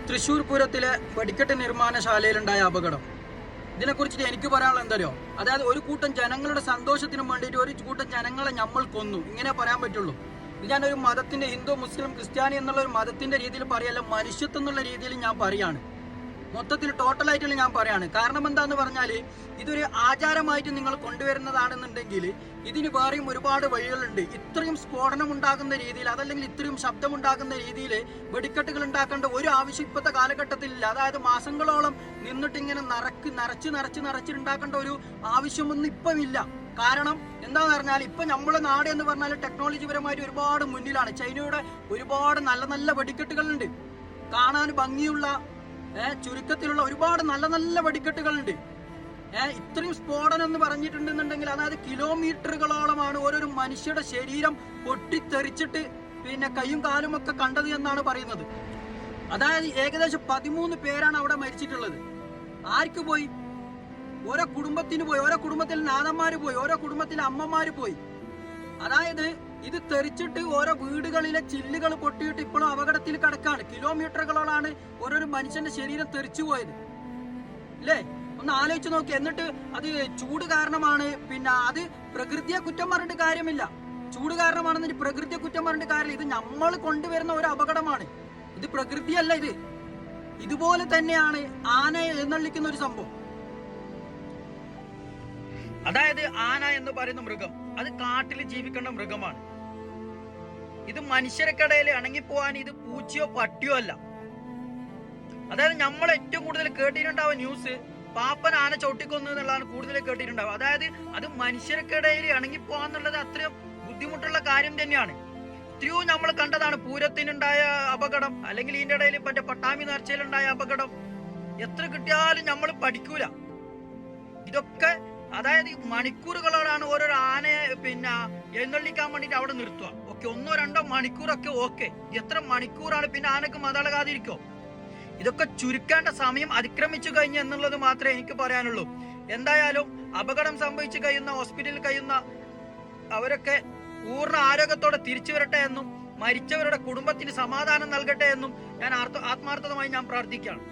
തൃശ്ശൂർ പൂരത്തിലെ വെടിക്കെട്ട് നിർമ്മാണശാലയിലുണ്ടായ അപകടം, ഇതിനെക്കുറിച്ചിട്ട് എനിക്ക് പറയാനുള്ള എന്തറിയോ, അതായത് ഒരു കൂട്ടം ജനങ്ങളുടെ സന്തോഷത്തിനും വേണ്ടിയിട്ട് ഒരു കൂട്ടം ജനങ്ങളെ നമ്മൾ കൊന്നു, ഇങ്ങനെ പറയാൻ പറ്റുള്ളൂ. ഇത് ഞാനൊരു മതത്തിന്റെ, ഹിന്ദു മുസ്ലിം ക്രിസ്ത്യാനി എന്നുള്ള ഒരു മതത്തിന്റെ രീതിയിൽ പറയല്ല, മനുഷ്യത്വം എന്നുള്ള രീതിയിൽ ഞാൻ പറയാണ്. മൊത്തത്തിൽ ടോട്ടലായിട്ടുള്ള ഞാൻ പറയാണ്. കാരണം എന്താന്ന് പറഞ്ഞാൽ, ഇതൊരു ആചാരമായിട്ട് നിങ്ങൾ കൊണ്ടുവരുന്നതാണെന്നുണ്ടെങ്കിൽ ഇതിന് വേറെയും ഒരുപാട് വഴികളുണ്ട്. ഇത്രയും സ്ഫോടനം ഉണ്ടാകുന്ന രീതിയിൽ, അതല്ലെങ്കിൽ ഇത്രയും ശബ്ദമുണ്ടാകുന്ന രീതിയിൽ വെടിക്കെട്ടുകൾ ഉണ്ടാക്കേണ്ട ഒരു ആവശ്യം ഇപ്പോഴത്തെ കാലഘട്ടത്തിലില്ല. അതായത് മാസങ്ങളോളം നിന്നിട്ട് ഇങ്ങനെ നിറച്ചിട്ടുണ്ടാക്കേണ്ട ഒരു ആവശ്യമൊന്നും ഇപ്പം ഇല്ല. കാരണം എന്താന്ന് പറഞ്ഞാൽ, ഇപ്പൊ നമ്മുടെ നാട് എന്ന് പറഞ്ഞാൽ ടെക്നോളജി പരമായിട്ട് ഒരുപാട് മുന്നിലാണ്. ചൈനയുടെ ഒരുപാട് നല്ല നല്ല വെടിക്കെട്ടുകളുണ്ട്, കാണാൻ ഭംഗിയുള്ള ചുരുക്കത്തിലുള്ള ഒരുപാട് നല്ല നല്ല വെടിക്കെട്ടുകളുണ്ട്. ഇത്രയും സ്ഫോടനം എന്ന് പറഞ്ഞിട്ടുണ്ടെന്നുണ്ടെങ്കിൽ, അതായത് കിലോമീറ്ററുകളോളമാണ് ഓരോരു മനുഷ്യരുടെ ശരീരം പൊട്ടിത്തെറിച്ചിട്ട് പിന്നെ കൈയും കാലും ഒക്കെ കണ്ടത് എന്നാണ് പറയുന്നത്. അതായത് ഏകദേശം 13 പേരാണ് അവിടെ മരിച്ചിട്ടുള്ളത്. ആർക്ക് പോയി? ഓരോ കുടുംബത്തിന് പോയി, ഓരോ കുടുംബത്തിൽ നാഥന്മാര് പോയി, ഓരോ കുടുംബത്തിലെ അമ്മമാര് പോയി. അതായത് ഇത് തെറിച്ചിട്ട് ഓരോ വീടുകളിലെ ചില്ലുകൾ പൊട്ടിയിട്ട് ഇപ്പോഴും അപകടത്തിൽ കിടക്കാണ്. കിലോമീറ്ററുകളോളാണ് ഓരോരു മനുഷ്യന്റെ ശരീരം തെറിച്ചു പോയത്, അല്ലേ? ഒന്ന് ആലോചിച്ച് നോക്കി. എന്നിട്ട് അത് ചൂട് കാരണമാണ്, പിന്നെ അത് പ്രകൃതിയെ കുറ്റം പറഞ്ഞിട്ട് കാര്യമില്ല. ചൂട് കാരണമാണെന്ന് പ്രകൃതിയെ കുറ്റം പറഞ്ഞിട്ട് കാര്യമില്ല. ഇത് നമ്മൾ കൊണ്ടുവരുന്ന ഒരു അപകടമാണ്. ഇത് പ്രകൃതിയല്ല. ഇതുപോലെ തന്നെയാണ് ആനയെ എഴുന്നള്ളിക്കുന്ന ഒരു സംഭവം. അതായത് ആന എന്ന് പറയുന്ന മൃഗം, അത് കാട്ടിൽ ജീവിക്കേണ്ട മൃഗമാണ്. ഇത് മനുഷ്യർക്കിടയിൽ ഇണങ്ങിപ്പോവാൻ ഇത് പൂച്ചയോ പട്ടിയോ അല്ല. അതായത് നമ്മൾ ഏറ്റവും കൂടുതൽ കേട്ടിട്ടുണ്ടാവുക ന്യൂസ്, പാപ്പൻ ആന ചവിട്ടിക്കൊന്നു എന്നുള്ളതാണ് കൂടുതൽ കേട്ടിട്ടുണ്ടാവുക. അതായത് അത് മനുഷ്യർക്കിടയിൽ ഇണങ്ങിപ്പോവാന്നുള്ളത് അത്രയും ബുദ്ധിമുട്ടുള്ള കാര്യം തന്നെയാണ്. എത്രയോ നമ്മൾ കണ്ടതാണ് പൂരത്തിനുണ്ടായ അപകടം, അല്ലെങ്കിൽ ഇതിന്റെ ഇടയിൽ മറ്റേ പട്ടാമ്പി നേർച്ചയിലുണ്ടായ അപകടം. എത്ര കിട്ടിയാലും നമ്മൾ പഠിക്കൂല. ഇതൊക്കെ അതായത് മണിക്കൂറുകളോടാണ് ഓരോരോ ആനയെ പിന്നെ എഴുന്നള്ളിക്കാൻ വേണ്ടിട്ട് അവിടെ നിർത്തുക. ഓക്കെ, 1-2 മണിക്കൂറൊക്കെ ഓക്കെ. എത്ര മണിക്കൂറാണ് പിന്നെ ആനക്ക് മതളകാതിരിക്കോ? ഇതൊക്കെ ചുരുക്കേണ്ട സമയം അതിക്രമിച്ചു കഴിഞ്ഞു എന്നുള്ളത് മാത്രമേ എനിക്ക് പറയാനുള്ളൂ. എന്തായാലും അപകടം സംഭവിച്ചു കഴിയുന്ന, ഹോസ്പിറ്റലിൽ കഴിയുന്ന അവരൊക്കെ പൂർണ്ണ ആരോഗ്യത്തോടെ തിരിച്ചു വരട്ടെ എന്നും മരിച്ചവരുടെ കുടുംബത്തിന് സമാധാനം നൽകട്ടെ എന്നും ഞാൻ ആത്മാർത്ഥമായി പ്രാർത്ഥിക്കുകയാണ്.